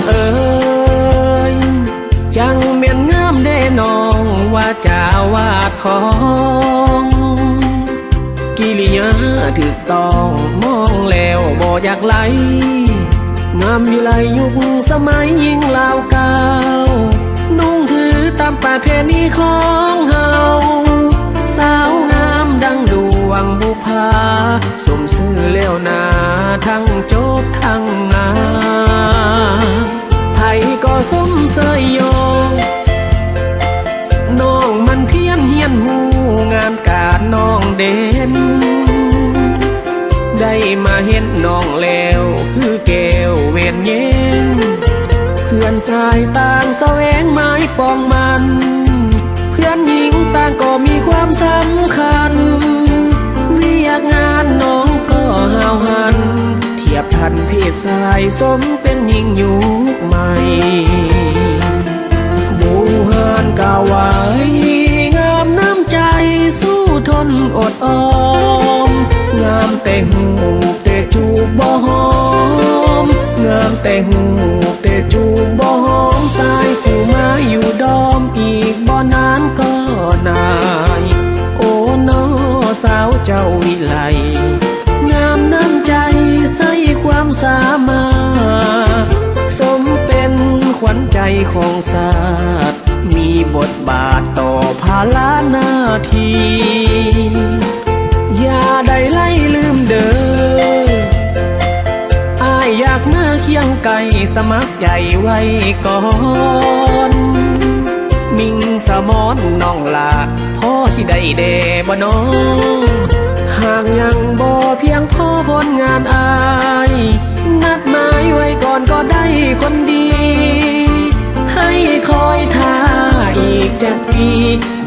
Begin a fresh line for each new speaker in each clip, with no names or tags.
เอ๋ยจังเมียนงามเด้น้องว่าจาวาดของกิริยาถูกต้องมองแล้วบ่อยากไหลงามวิไลยุคสมัยยิ่งลาวเก่านุ่งถือตามประเพณีของเฮาสาวงามดังดวงบุพาสมซื่อเลี้ยวนาทั้งโจบทั้งงามไผก็สมเสยโยน้องมันเพียนเฮียนหูงานการน้องเด่นได้มาเห็นน้องแล้วคือแก้วเวียนเย็นเพื่อนสายต่างแสวงไม้ปองมันเพื่อนหญิงต่างก็มีความสำคัญเวียกงานน้องก็หาวหันเทียบทันเพศชายสมเป็นหญิงยุคใหม่บูหานกาวไว้งามน้ำใจสู้ทนอดออมงามแต่หูแต่จูบบ่หอมงามแต่หูแต่จูบบ่หอมสายผู้มาอยู่ดอมอีกบ่นานก็นายโอ้น้อสาวเจ้าวิไลงามน้ำใจใส่ความสามารถสมเป็นขวัญใจของศาสตร์มีบทบาทต่อภาระหน้าที่อย่าได้ไล่ลืมเด้ออ้ายอยากมาเคียงไก่สมัครใจไว้ก่อนมิงสมอนน้องลาพ่อสิได้เดบ่น้องหากยังบ่เพียงพ่อผลงานอายนัดหมายไว้ก่อนก็ได้คนดีให้คอยท่าอีกจากปี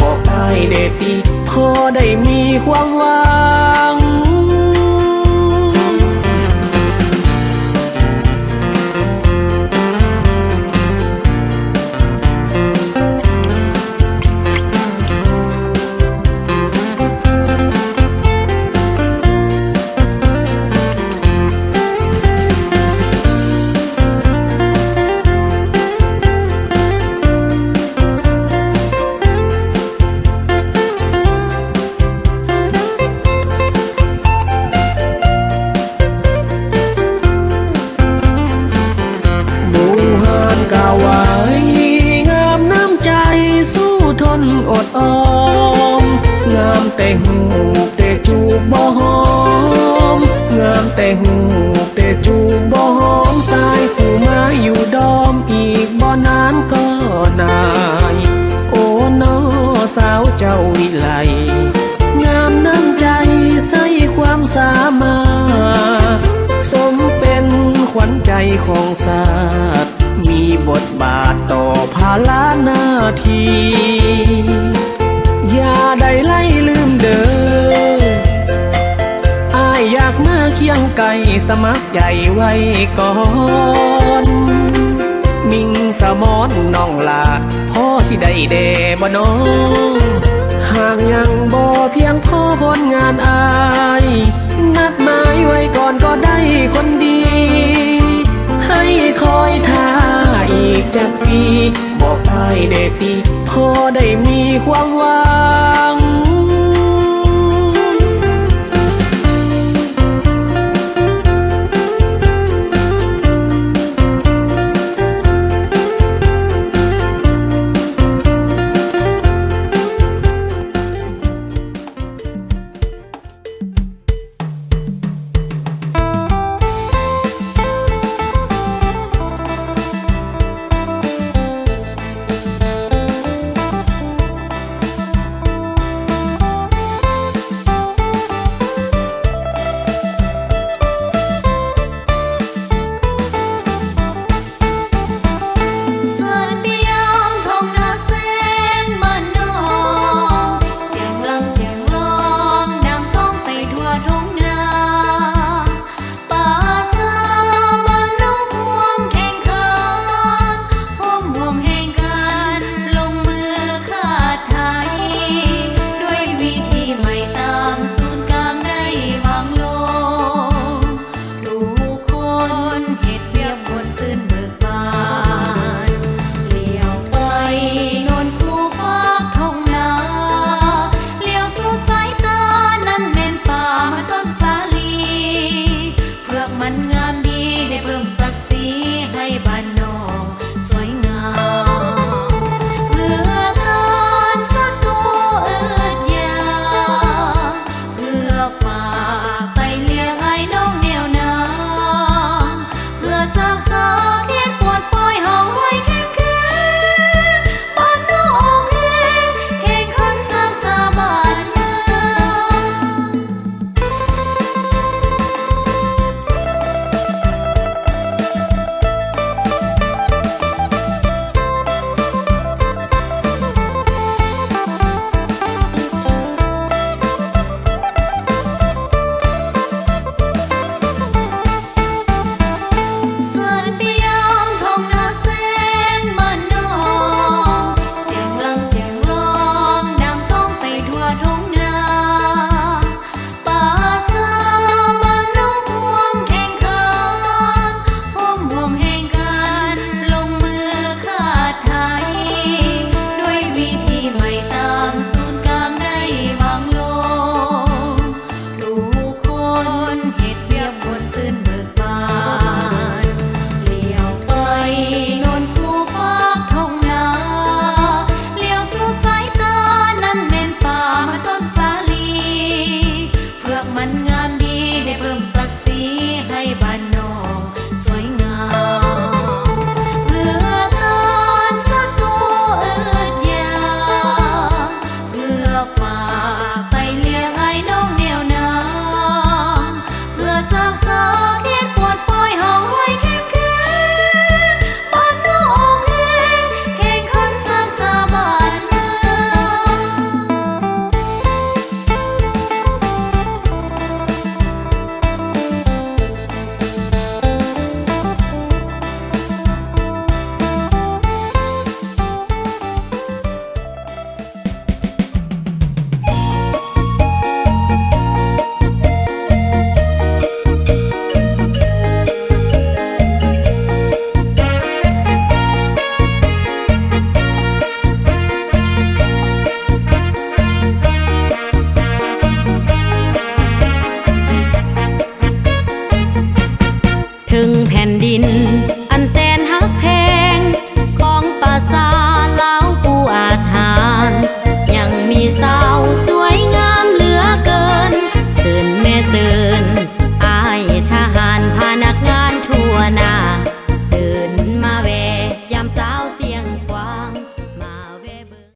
บอกได้เดปีพอได้มีความหวังอดออมงามแต่หูแต่จูบบ่หอมงามแต่หูแต่จูบบ่หอมสายผู้มาอยู่ดอมอีกบ่นานก็นายโอ้น้อสาวเจ้าวิไลงามน้ำใจใส่ความสามารถสมเป็นขวัญใจของศาสตร์มีบทบาทต่อภาระหน้าที่อย่าได้ไล่ลืมเด้ออ้ายอยากมาเคียงไก่สมัครใจไว้ก่อนมิงสมอนน้องลาพ่อสิได้เดบ่น้องหากยังบ่เพียงพ่อผลงานอายนัดหมายไว้ก่อนก็ได้คนดีให้คอยท่าอีกจากปีบอกได้เดปีพอได้มีความหวัง